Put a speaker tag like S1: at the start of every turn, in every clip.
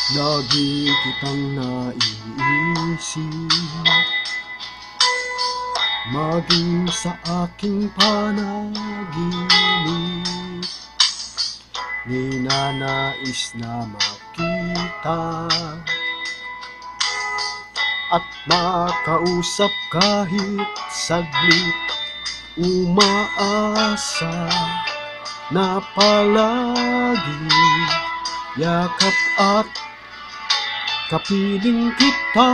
S1: Lagi kitang naiisip, maging sa aking panaginip. Ninanais na makita at makausap kahit saglit. Umaasa na palagi yakap at kapiling kita.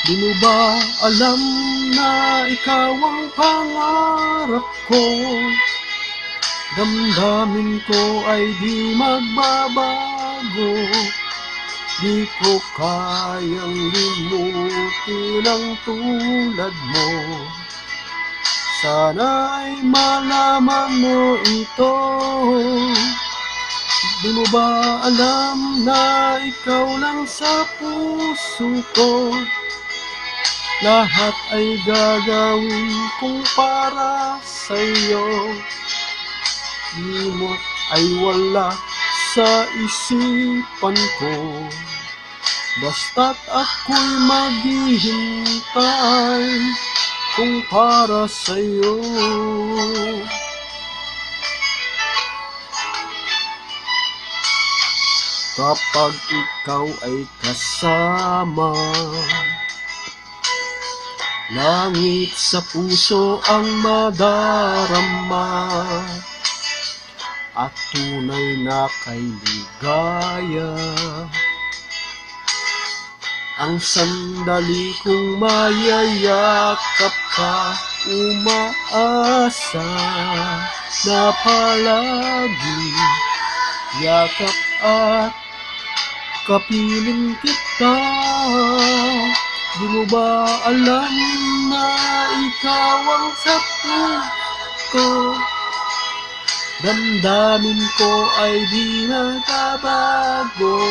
S1: Di mo ba alam na ikaw ang pangarap ko? Damdamin ko ay di magbabago. Di ko kayang limutin ang tulad mo. Sana'y malaman mo ito. Di mo ba alam na ikaw lang sa puso ko? Lahat ay gagawin kong para sa'yo. Di mo ay wala sa isipan ko, basta't ako'y maghihintay kung para sa'yo. Kapag ikaw ay kasama, langit sa puso ang madarama, at tunay na kay ligaya. Ang sandali kong mayayakap ka, umaasa na palagi yakap at kapiling kita. Di mo ba alam na ikaw ang sa puso ko? Damdamin ko ay di nagbabago.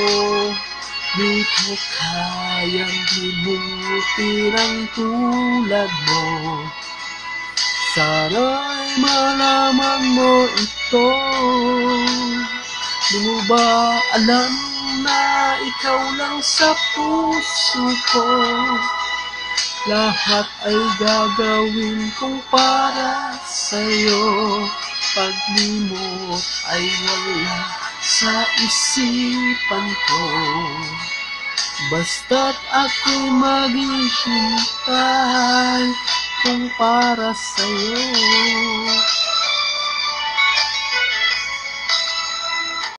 S1: Di ko kayang limutin ang tulad mo. Sana'y malaman mo ito. Di mo ba alam na ikaw lang sa puso ko? Lahat ay gagawin kong para sa'yo. Paglimot ay wala sa isipan ko, basta't ako'y maghihintay kung para sa'yo.